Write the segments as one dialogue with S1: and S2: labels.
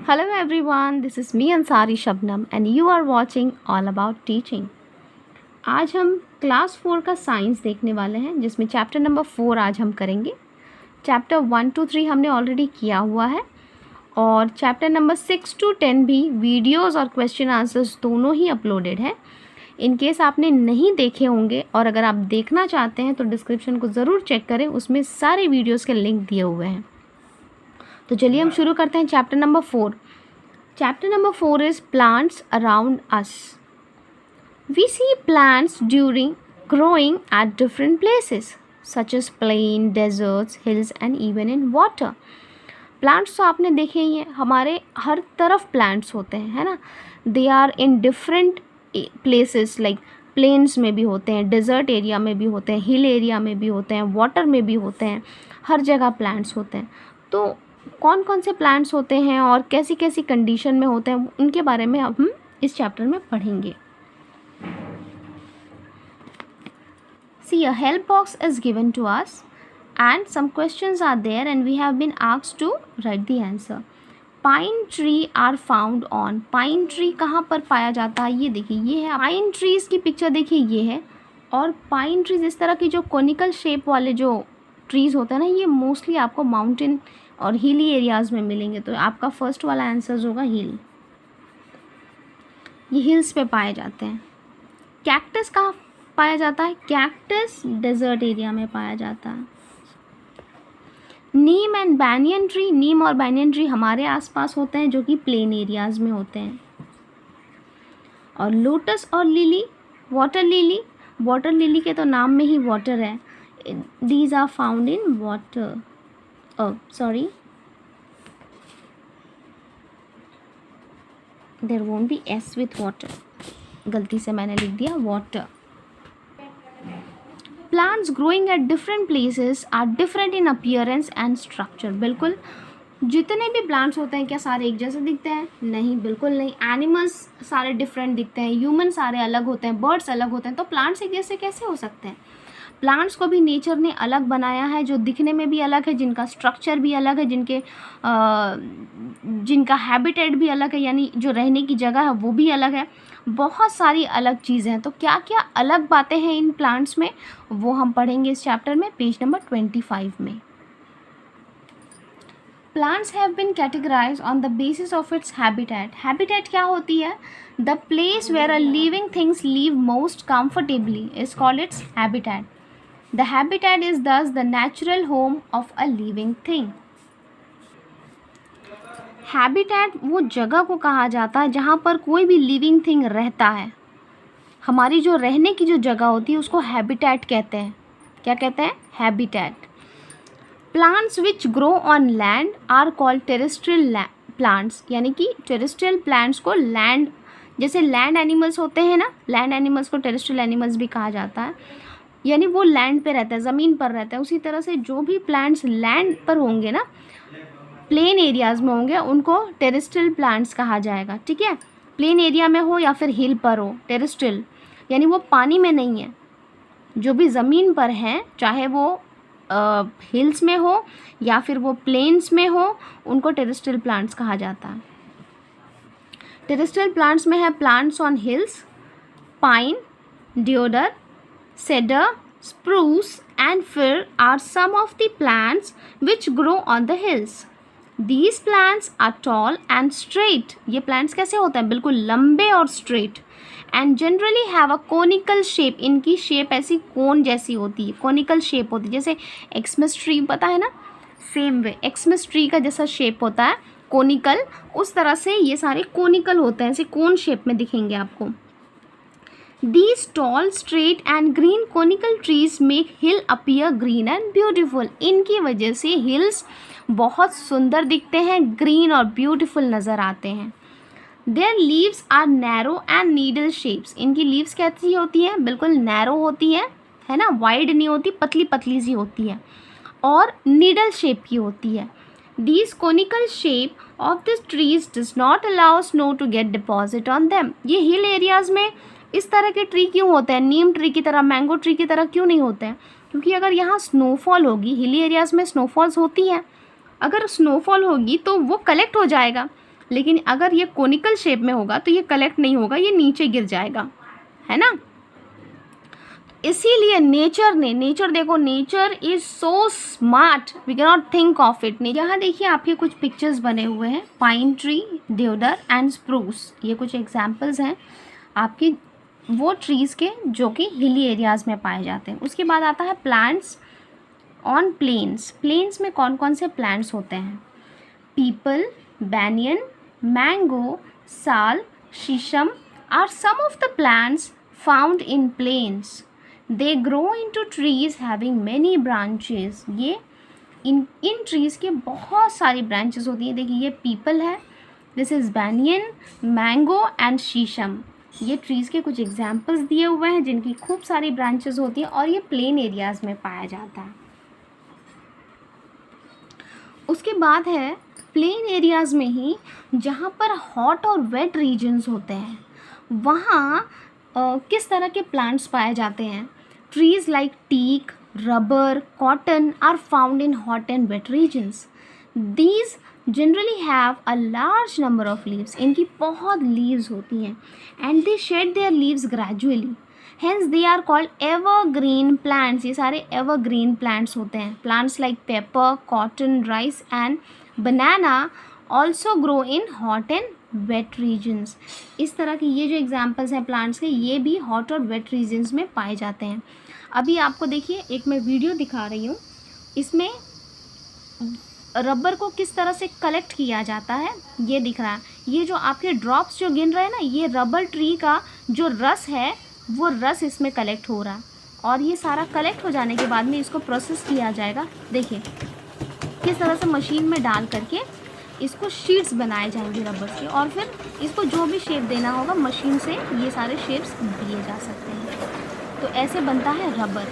S1: Hello everyone, this is me Ansari Shabnam and you are watching All About Teaching। आज हम class 4 का science देखने वाले हैं जिसमें चैप्टर नंबर 4 आज हम करेंगे। चैप्टर 1 to 3 हमने ऑलरेडी किया हुआ है और चैप्टर नंबर 6 to 10 भी वीडियोस और क्वेश्चन आंसर्स दोनों ही अपलोडेड है। इन केस आपने नहीं देखे होंगे और अगर आप देखना चाहते हैं तो डिस्क्रिप्शन को ज़रूर चेक करें, उसमें सारे वीडियोज़ के लिंक दिए हुए हैं। तो चलिए हम शुरू करते हैं chapter number 4। Chapter number 4 is plants around us. We see plants during growing at different places such as plain, deserts, hills and even in water। Plants तो आपने देखे ही हैं, हमारे हर तरफ प्लांट्स होते हैं, है ना। They are in different places, like plains में भी होते हैं, डेजर्ट एरिया में भी होते हैं, हिल एरिया में भी होते हैं, वाटर में भी होते हैं, हर जगह प्लांट्स होते हैं। तो कौन कौन से प्लांट्स होते हैं और कैसी कैसी कंडीशन में होते हैं उनके बारे में अब हम इस चैप्टर में पढ़ेंगे। See, a help box is given to us and some questions are there and we have been asked to write the answer। Pine tree are found on। Pine tree कहाँ पर पाया जाता है, ये देखिए, ये है पाइन ट्रीज़ की पिक्चर, देखिए ये है। और पाइन ट्रीज़ इस तरह की जो कोनिकल शेप वाले जो ट्रीज़ होते हैं ना, ये मोस्टली आपको माउंटेन और हिली एरियाज़ में मिलेंगे। तो आपका फर्स्ट वाला आंसर होगा हिल, ये हिल्स पे पाए जाते हैं। कैक्टस कहाँ पाया जाता है? कैक्टस डेजर्ट एरिया में पाया जाता है। नीम एंड बैनियन ट्री, नीम और बैनियन ट्री हमारे आसपास होते हैं जो कि प्लेन एरियाज़ में होते हैं। और लोटस और lily, water lily, water lily के तो नाम में ही वाटर है। These are found in water. Sorry, there won't be S with water, गलती से मैंने लिख दिया water. Plants growing at different places are different in appearance and structure. बिल्कुल, जितने भी प्लांट्स होते हैं क्या सारे एक जैसे दिखते हैं? नहीं, बिल्कुल नहीं। एनिमल्स सारे डिफरेंट दिखते हैं, ह्यूमन सारे अलग होते हैं, बर्ड्स अलग होते हैं, तो प्लांट्स एक जैसे कैसे हो सकते हैं? प्लांट्स को भी नेचर ने अलग बनाया है, जो दिखने में भी अलग है, जिनका स्ट्रक्चर भी अलग है, जिनका हैबिटेट भी अलग है, यानी जो रहने की जगह है वो भी अलग है। बहुत सारी अलग चीज़ें हैं। तो क्या क्या अलग बातें हैं इन प्लांट्स में, वो हम पढ़ेंगे इस चैप्टर में, पेज नंबर 25 में। Plants have been categorise on the basis of its habitat. Habitat क्या होती है? The place where a living things live most comfortably is called its habitat. The habitat is thus the natural home of a living thing। Habitat वो जगह को कहा जाता है जहाँ पर कोई भी लिविंग थिंग रहता है। हमारी जो रहने की जो जगह होती है उसको हैबिटेट कहते हैं। क्या कहते हैं? Habitat. Plants which grow on land are called terrestrial plants, यानी कि टेरेस्ट्रियल प्लांट्स को लैंड, जैसे लैंड एनिमल्स होते हैं ना, लैंड एनिमल्स को टेरेस्ट्रियल एनिमल्स भी कहा जाता है, यानी वो लैंड पे रहता है, ज़मीन पर रहता है। उसी तरह से जो भी प्लांट्स लैंड पर होंगे ना, प्लेन एरियाज़ में होंगे, उनको टेरेस्ट्रियल प्लांट्स कहा जाएगा। ठीक है, प्लेन एरिया में हो या फिर हिल पर हो, टेरेस्ट्रियल यानी वो पानी में नहीं है, जो भी ज़मीन पर हैं, चाहे वो हिल्स में हो या फिर वो प्लेन्स में हो, उनको टेरेस्ट्रियल प्लांट्स कहा जाता है। टेरेस्ट्रियल प्लांट्स में है plants on hills, pine, deodar, cedar, spruce and fir are some of the plants which grow on the hills। These plants are tall and straight। ये plants कैसे होते हैं? बिल्कुल लंबे और straight and generally have a conical shape। इनकी shape ऐसी कोन जैसी होती है, conical shape होती है। जैसे एक्समस ट्री पता है ना, सेम वे एक्समस ट्री का जैसा शेप होता है कोनिकल, उस तरह से ये सारे कोनिकल होते हैं, ऐसे कोन शेप में दिखेंगे आपको। These tall, straight and green conical trees make hill appear green and beautiful। इनकी वजह से hills बहुत सुंदर दिखते हैं, green और beautiful नज़र आते हैं। Their leaves are narrow and needle shapes। इनकी leaves कैसी होती हैं? बिल्कुल narrow होती है ना, wide नहीं होती, पतली पतली सी होती है और needle shape की होती है। These conical shape of these trees does not allow snow to get deposit on them। ये hill areas में इस तरह के ट्री क्यों होते हैं? नीम ट्री की तरह, मैंगो ट्री की तरह क्यों नहीं होते हैं? क्योंकि अगर यहाँ स्नोफॉल होगी, हिली एरियाज़ में स्नोफॉल्स होती हैं, अगर स्नोफॉल होगी तो वो कलेक्ट हो जाएगा, लेकिन अगर ये कोनिकल शेप में होगा तो ये कलेक्ट नहीं होगा, ये नीचे गिर जाएगा, है ना। इसीलिए नेचर देखो, nature is so smart, we can not think of it. यहाँ देखिए आपके कुछ पिक्चर्स बने हुए हैं, pine tree, deodar and spruce, ये कुछ एग्जाम्पल्स हैं आपके वो ट्रीज़ के जो कि हिली एरियाज़ में पाए जाते हैं। उसके बाद आता है प्लांट्स ऑन प्लेन्स। प्लेन्स में कौन कौन से प्लांट्स होते हैं? People, banyan, mango, sal, shisham are some of the plants found in plains. They grow into trees having many branches. ये इन trees के बहुत सारी branches होती हैं। देखिए ये पीपल है, this is banyan, mango and शीशम। ये ट्रीज़ के कुछ एग्जाम्पल्स दिए हुए हैं जिनकी खूब सारी ब्रांचेस होती हैं और ये प्लेन एरियाज़ में पाया जाता है। उसके बाद है प्लेन एरियाज़ में ही जहाँ पर हॉट और वेट रीजन्स होते हैं वहाँ किस तरह के प्लांट्स पाए जाते हैं? Trees like teak, rubber, cotton are found in hot and wet regions. These generally have a large number of leaves. इनकी बहुत लीव्स होती हैं and they shed their leaves gradually, hence they are called evergreen plants. ये सारे evergreen plants होते हैं। Plants like pepper, cotton, rice and banana also grow in hot and wet regions. इस तरह की ये जो एग्जाम्पल्स हैं प्लांट्स के, ये भी हॉट और वेट रीजन्स में पाए जाते हैं। अभी आपको देखिए एक मैं वीडियो दिखा रही हूँ, इसमें रबर को किस तरह से कलेक्ट किया जाता है ये दिख रहा है। ये जो आपके ड्रॉप्स जो गिन रहे हैं ना, ये रबर ट्री का जो रस है वो रस इसमें कलेक्ट हो रहा है और ये सारा कलेक्ट हो जाने के बाद में इसको प्रोसेस किया जाएगा। देखिए किस तरह से मशीन में डाल करके इसको शीट्स बनाए जाएंगे रबर के और फिर इसको जो भी शेप देना होगा मशीन से ये सारे शेप्स दिए जा सकते हैं। तो ऐसे बनता है rubber.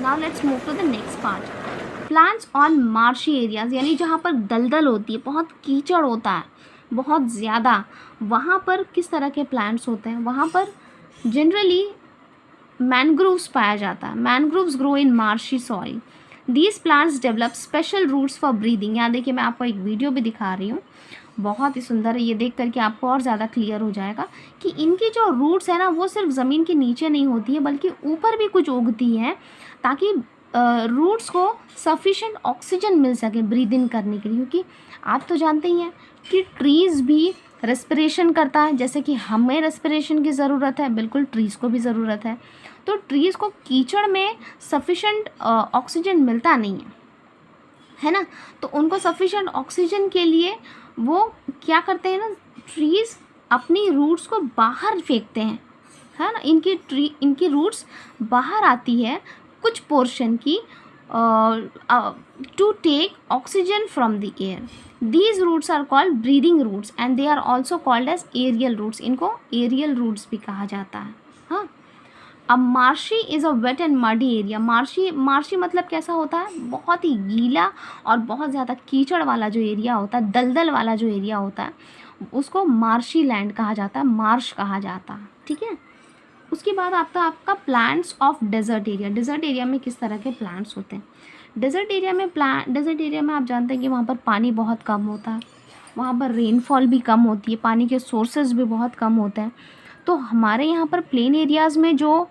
S1: Now let's move to the next part, plants on marshy areas, यानी जहाँ पर दलदल होती है, बहुत कीचड़ होता है बहुत ज़्यादा, वहाँ पर किस तरह के प्लांट्स होते हैं? वहाँ पर जनरली मैनग्रोव्स पाया जाता है। Mangroves grow in marshy soil. These plants develop special roots for breathing। यहाँ देखिए मैं आपको एक वीडियो भी दिखा रही हूँ, बहुत ही सुंदर है। ये देख करके आपको और ज़्यादा क्लियर हो जाएगा कि इनकी जो रूट्स है ना वो सिर्फ ज़मीन के नीचे नहीं होती है बल्कि ऊपर भी कुछ उगती हैं ताकि रूट्स को सफिशेंट ऑक्सीजन मिल सके ब्रीद इन करने के लिए। क्योंकि आप तो जानते ही हैं कि ट्रीज़ भी रेस्पिरेशन करता है, जैसे कि हमें रेस्पिरेशन की ज़रूरत है, बिल्कुल ट्रीज़ को भी ज़रूरत है। तो ट्रीज़ को कीचड़ में सफिशेंट ऑक्सीजन मिलता नहीं है ना, तो उनको सफिशेंट ऑक्सीजन के लिए वो क्या करते हैं ना, ट्रीज़ अपनी रूट्स को बाहर फेंकते हैं, है ना। इनकी रूट्स बाहर आती है कुछ पोर्शन की to take oxygen from the air. These roots are called breathing roots and they are also called as aerial roots। इनको aerial roots भी कहा जाता है। हाँ, अब marshy is a wet and muddy area. Marshy मतलब कैसा होता है? बहुत ही गीला और बहुत ज़्यादा कीचड़ वाला जो एरिया होता है, दलदल वाला जो एरिया होता है, उसको मार्शी लैंड कहा जाता है, मार्श कहा जाता है। ठीक है, उसके बाद आपका plants of desert area. Desert area में किस तरह के प्लांट्स होते हैं? डेजर्ट एरिया में आप जानते हैं कि वहाँ पर पानी बहुत कम होता है, वहाँ पर रेनफॉल भी कम होती है, पानी के सोर्सेज भी बहुत कम होते हैं। तो हमारे यहाँ पर प्लेन एरियाज़ में जो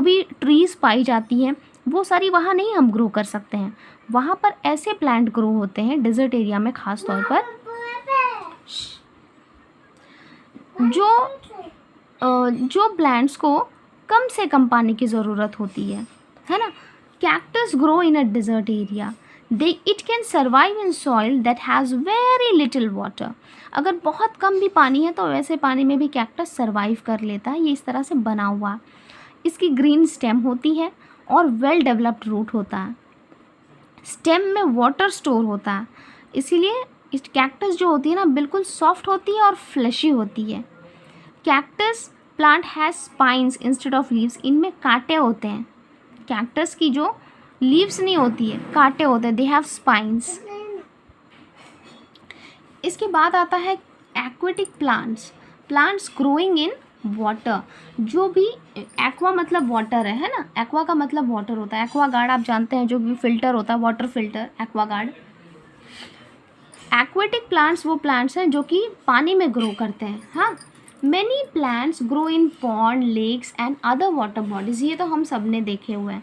S1: भी ट्रीज़ पाई जाती हैं वो सारी वहाँ नहीं हम ग्रो कर सकते हैं। वहाँ पर ऐसे प्लांट ग्रो होते हैं डेजर्ट एरिया में ख़ास तौर पर जो प्लांट्स को कम से कम पानी की ज़रूरत होती है ना। Cactus grow in a desert area. It can survive in soil that has very little water। अगर बहुत कम भी पानी है तो वैसे पानी में भी कैक्टस सर्वाइव कर लेता है। ये इस तरह से बना हुआ है। इसकी ग्रीन स्टेम होती है और वेल डेवलप्ड रूट होता है। स्टेम में वाटर स्टोर होता है, इसीलिए इस कैक्टस जो होती है ना बिल्कुल सॉफ्ट होती है और फ्लैशी होती है। Cactus plant has spines instead of leaves. इनमें कांटे होते हैं। कैक्टस की जो लीव्स नहीं होती है, कांटे होते हैं, दे हैव स्पाइंस। इसके बाद आता है aquatic plants growing in water. जो भी एक्वा मतलब वाटर है ना, एक्वा का मतलब वाटर होता है। एक्वा गार्ड आप जानते हैं, जो भी फिल्टर होता है, water filter, aqua guard. Aquatic plants वो प्लांट्स हैं जो कि पानी में ग्रो करते हैं. हाँ, many plants grow in pond, lakes and other water bodies. ये तो हम सब ने देखे हुए हैं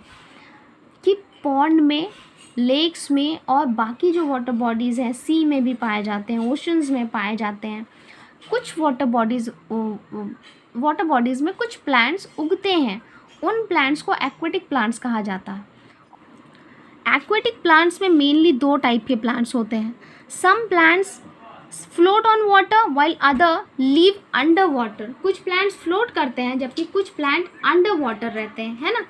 S1: कि पॉन्ड में, लेक्स में और बाकी जो वाटर बॉडीज़ हैं सी में भी पाए जाते हैं, ओशंस में पाए जाते हैं. कुछ वाटर बॉडीज़ में कुछ प्लांट्स उगते हैं. उन प्लांट्स को एक्वेटिक प्लांट्स कहा जाता है. एक्वेटिक प्लांट्स में मेनली 2 टाइप के प्लांट्स होते हैं. Some plants float on water while other live under water. कुछ प्लांट्स फ्लोट करते हैं जबकि कुछ प्लांट अंडर वाटर रहते हैं, है ना.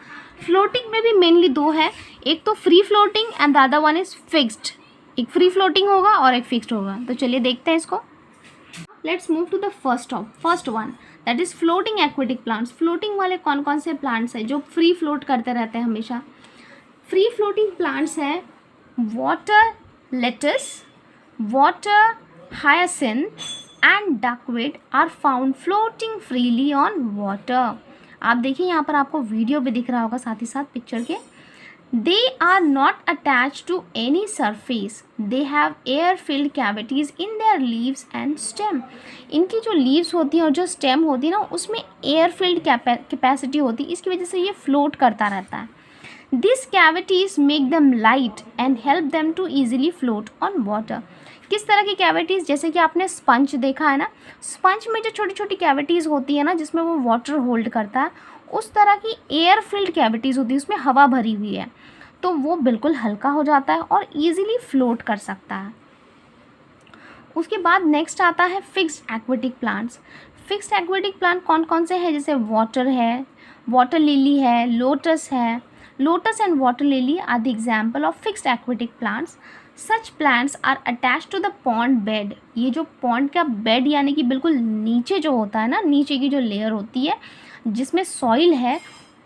S1: फ्लोटिंग में भी मेनली 2 है. एक तो free floating and the other one is fixed. एक फ्री फ्लोटिंग होगा और एक फिक्स्ड होगा. तो चलिए देखते हैं इसको. Let's move to the first one, that is floating aquatic plants. Floating वाले कौन कौन से प्लांट्स हैं जो फ्री फ्लोट करते रहते हैं हमेशा? फ्री फ्लोटिंग प्लांट्स हैं water lettuce, water hyacinth and duckweed are found floating freely on water. आप देखिए यहाँ पर आपको वीडियो भी दिख रहा होगा साथ ही साथ पिक्चर के. They are not attached to any surface. They have air-filled cavities in their leaves and stem. इनकी जो leaves होती हैं और जो stem होती है ना, उसमें air-filled capacity होती है. इसकी वजह से ये float करता रहता है. These cavities make them light and help them to easily float on water. किस तरह की कैविटीज़? जैसे कि आपने स्पंज देखा है ना, स्पंज में जो छोटी छोटी कैविटीज़ होती है ना जिसमें वो वाटर होल्ड करता है, उस तरह की एयर फिल्ड कैविटीज़ होती है, उसमें हवा भरी हुई है, तो वो बिल्कुल हल्का हो जाता है और ईजिली फ्लोट कर सकता है. उसके बाद नेक्स्ट आता है fixed aquatic plants. Fixed aquatic plant कौन कौन से हैं? जैसे वाटर है, वाटर लिली है, लोटस है. Lotus and water lily are the example of fixed aquatic plants. Such plants are attach to the pond bed. ये जो पॉन्ड का बेड यानी कि बिल्कुल नीचे जो होता है ना, नीचे की जो लेयर होती है जिसमें सॉइल है,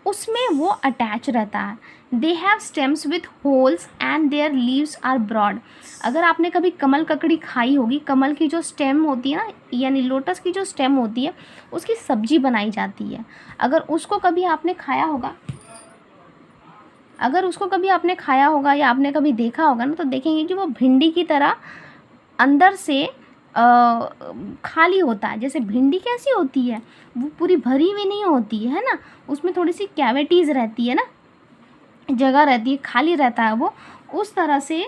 S1: उसमें वो अटैच रहता है. They have stems with holes and their leaves are broad. अगर आपने कभी कमल ककड़ी खाई होगी, कमल की जो स्टेम होती है ना, यानी लोटस की जो स्टेम होती है, उसकी सब्जी बनाई जाती है. अगर उसको कभी आपने खाया होगा या आपने कभी देखा होगा ना, तो देखेंगे कि वो भिंडी की तरह अंदर से खाली होता है. जैसे भिंडी कैसी होती है, वो पूरी भरी हुई नहीं होती है ना, उसमें थोड़ी सी कैविटीज़ रहती है ना, जगह रहती है, खाली रहता है वो. उस तरह से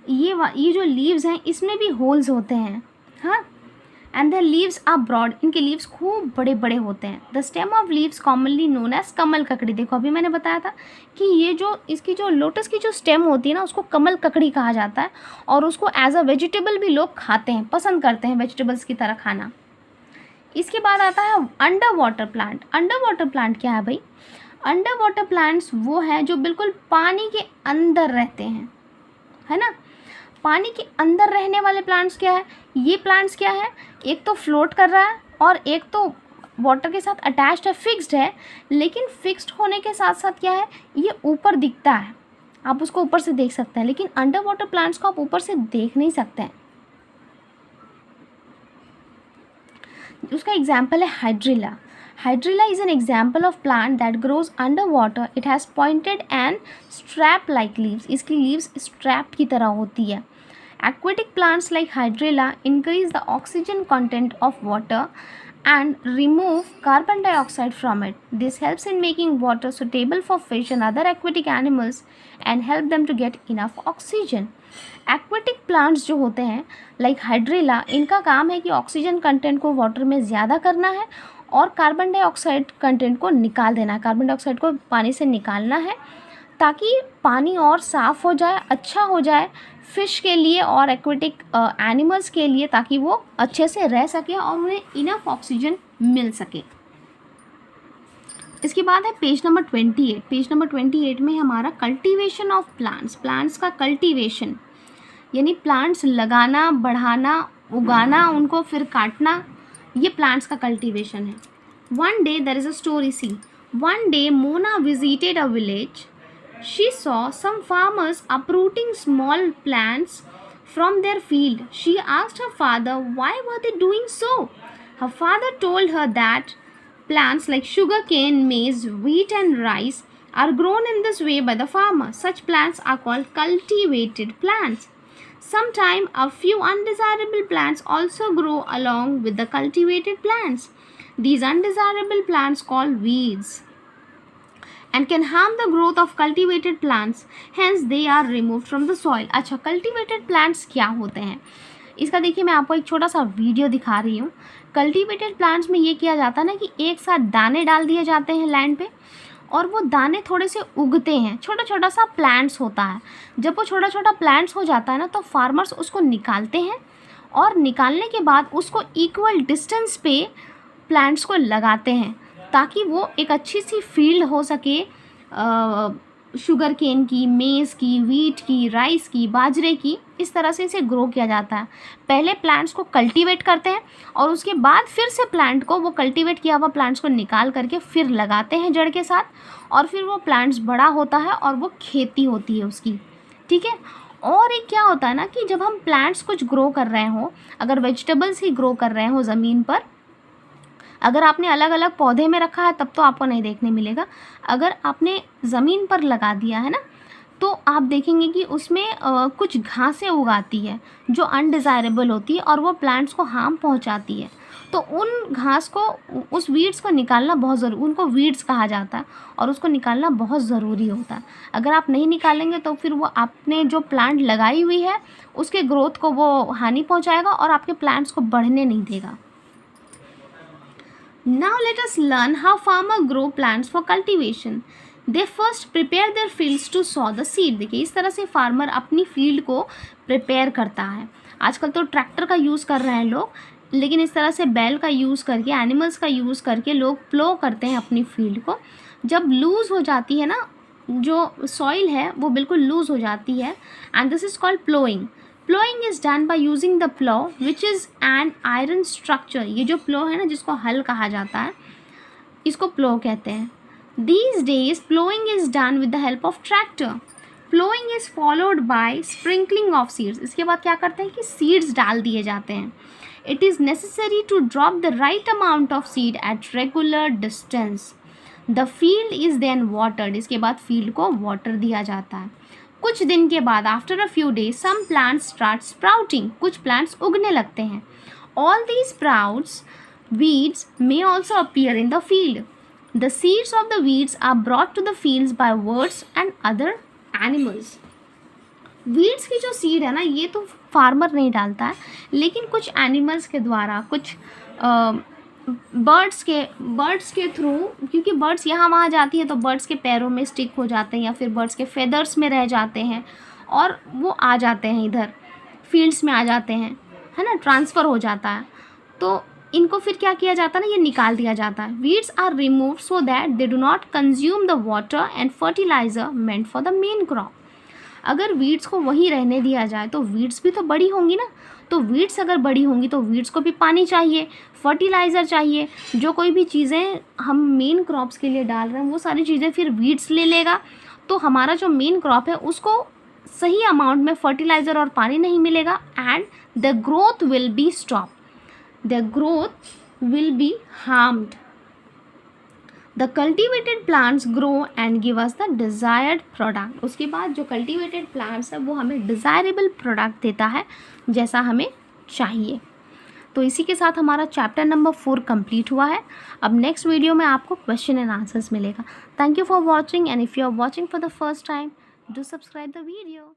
S1: ये जो लीव्स हैं इसमें भी होल्स होते हैं. हाँ, and the leaves are broad. इनके लीव्स खूब बड़े बड़े होते हैं. The stem of leaves commonly known as kamal kakdi. देखो अभी मैंने बताया था कि ये जो इसकी जो लोटस की जो स्टेम होती है ना, उसको कमल ककड़ी कहा जाता है और उसको एज अ वेजिटेबल भी लोग खाते हैं, पसंद करते हैं वेजिटेबल्स की तरह खाना. इसके बाद आता है under water plant. Under water plant क्या है भाई? अंडर वाटर प्लांट्स वो हैं जो बिल्कुल पानी के अंदर रहते हैं, है ना. पानी के अंदर रहने वाले प्लांट्स क्या है? ये प्लांट्स क्या है? एक तो फ्लोट कर रहा है और एक तो वाटर के साथ अटैच्ड है, फिक्स्ड है. लेकिन फिक्स्ड होने के साथ साथ क्या है, ये ऊपर दिखता है, आप उसको ऊपर से देख सकते हैं. लेकिन अंडर वाटर प्लांट्स को आप ऊपर से देख नहीं सकते हैं. उसका एग्जाम्पल है hydrilla. Hydrilla is an example of plant that grows underwater. It has pointed and strap-like leaves. इसकी leaves strap की तरह होती है. Aquatic plants like Hydrilla increase the oxygen content of water and remove carbon dioxide from it. This helps in making water suitable for fish and other aquatic animals and help them to get enough oxygen. Aquatic plants जो होते हैं like Hydrilla, इनका काम है कि oxygen content को water में ज़्यादा करना है और कार्बन डाइऑक्साइड कंटेंट को निकाल देना है. कार्बन डाइऑक्साइड को पानी से निकालना है ताकि पानी और साफ़ हो जाए, अच्छा हो जाए फ़िश के लिए और एक्वेटिक एनिमल्स के लिए, ताकि वो अच्छे से रह सके और उन्हें इनफ ऑक्सीजन मिल सके. इसके बाद है पेज नंबर 28. पेज नंबर 28 में हमारा कल्टीवेशन ऑफ प्लांट्स. प्लांट्स का कल्टीवेशन यानी प्लांट्स लगाना, बढ़ाना, उगाना, उनको फिर काटना, ये प्लांट्स का कल्टीवेशन है. One day there is a story. See, one day Mona visited a village. She saw some farmers uprooting small plants from their field. She asked her father why were they doing so. Her father told her that plants like sugarcane, maize, wheat and rice are grown in this way by the farmer. Such plants are called cultivated plants. Sometimes a few undesirable plants also grow along with the cultivated plants. These undesirable plants called weeds and can harm the growth of cultivated plants, hence they are removed from the soil. अच्छा, cultivated plants क्या होते हैं इसका देखिए मैं आपको एक छोटा सा वीडियो दिखा रही हूँ। कल्टीवेटेड प्लांट्स में ये किया जाता है ना कि एक साथ दाने डाल दिए जाते हैं लैंड पे और वो दाने थोड़े से उगते हैं, छोटा छोटा सा प्लांट्स होता है। जब वो छोटा छोटा प्लांट्स हो जाता है ना तो फार्मर्स उसको निकालते हैं और निकालने के बाद उसको इक्वल डिस्टेंस पे प्लांट्स को लगाते हैं ताकि वो एक अच्छी सी फील्ड हो सके शुगर केन की, मेज़ की, वीट की, राइस की, बाजरे की, इस तरह से इसे ग्रो किया जाता है। पहले प्लांट्स को कल्टीवेट करते हैं और उसके बाद फिर से प्लांट को, वो कल्टीवेट किया हुआ प्लांट्स को निकाल करके फिर लगाते हैं जड़ के साथ और फिर वो प्लांट्स बड़ा होता है और वो खेती होती है उसकी, ठीक है। और एक क्या होता है ना कि जब हम प्लांट्स कुछ ग्रो कर रहे हो, अगर वेजिटेबल्स ही ग्रो कर रहे हो ज़मीन पर, अगर आपने अलग अलग पौधे में रखा है तब तो आपको नहीं देखने मिलेगा। अगर आपने ज़मीन पर लगा दिया है ना तो आप देखेंगे कि उसमें कुछ घासें उगाती है जो अनडिज़ायरेबल होती है और वो प्लांट्स को हार्म पहुंचाती है। तो उन घास को, उस वीड्स को निकालना बहुत ज़रूरी, उनको वीड्स कहा जाता है और उसको निकालना बहुत ज़रूरी होता है। अगर आप नहीं निकालेंगे तो फिर वो आपने जो प्लांट लगाई हुई है उसके ग्रोथ को वो हानि पहुँचाएगा और आपके प्लांट्स को बढ़ने नहीं देगा। Now let us learn how farmers grow plants for cultivation. They first prepare their fields to sow the seed. देखिए इस तरह से फार्मर अपनी फील्ड को प्रिपेयर करता है। आजकल तो ट्रैक्टर का यूज़ कर रहे हैं लोग, लेकिन इस तरह से बैल का यूज़ करके, एनिमल्स का यूज़ करके लोग प्लो करते हैं अपनी फील्ड को। जब लूज़ हो जाती है ना, जो सॉइल है वो बिल्कुल लूज़ हो जाती है, and this is called ploughing. Ploughing is done by using the plough which is an iron structure. ये जो प्लो है ना, जिसको हल कहा जाता है, इसको प्लो कहते हैं। These days plowing is done with the help of tractor. Plowing is followed by sprinkling of seeds. इसके बाद क्या करते हैं कि seeds डाल दिए जाते हैं. It is necessary to drop the right amount of seed at regular distance. The field is then watered. इसके बाद field को water दिया जाता है. कुछ दिन के बाद after a few days some plants start sprouting. कुछ plants उगने लगते हैं. All these sprouts, weeds may also appear in the field. The seeds of the weeds are brought to the fields by birds and other animals. Weeds की जो seed है ना, ये तो फार्मर नहीं डालता है, लेकिन कुछ एनिमल्स के द्वारा, कुछ बर्ड्स के थ्रू, क्योंकि बर्ड्स यहाँ वहाँ जाती है तो बर्ड्स के पैरों में स्टिक हो जाते हैं या फिर बर्ड्स के फेदर्स में रह जाते हैं और वो आ जाते हैं, इधर फील्ड्स में आ जाते हैं, है ना, ट्रांसफ़र हो जाता है। तो इनको फिर क्या किया जाता है ना, ये निकाल दिया जाता है। Weeds are removed so that they do not consume the water and fertiliser meant for the main crop. अगर वीड्स को वहीं रहने दिया जाए तो वीड्स भी तो बड़ी होंगी ना, तो वीड्स अगर बड़ी होंगी तो वीड्स को भी पानी चाहिए, फर्टिलाइज़र चाहिए, जो कोई भी चीज़ें हम मेन क्रॉप्स के लिए डाल रहे हैं वो सारी चीज़ें फिर वीड्स ले लेगा, तो हमारा जो मेन क्रॉप है उसको सही अमाउंट में फर्टिलाइज़र और पानी नहीं मिलेगा and the growth will be stop, the growth will be harmed. The cultivated plants grow and give us the desired product. उसके बाद जो cultivated plants है वो हमें desirable product देता है जैसा हमें चाहिए। तो इसी के साथ हमारा चैप्टर नंबर 4 कंप्लीट हुआ है। अब नेक्स्ट वीडियो में आपको क्वेश्चन एंड आंसर्स मिलेगा। Thank you for watching, and if you are watching for the first time, do subscribe the video.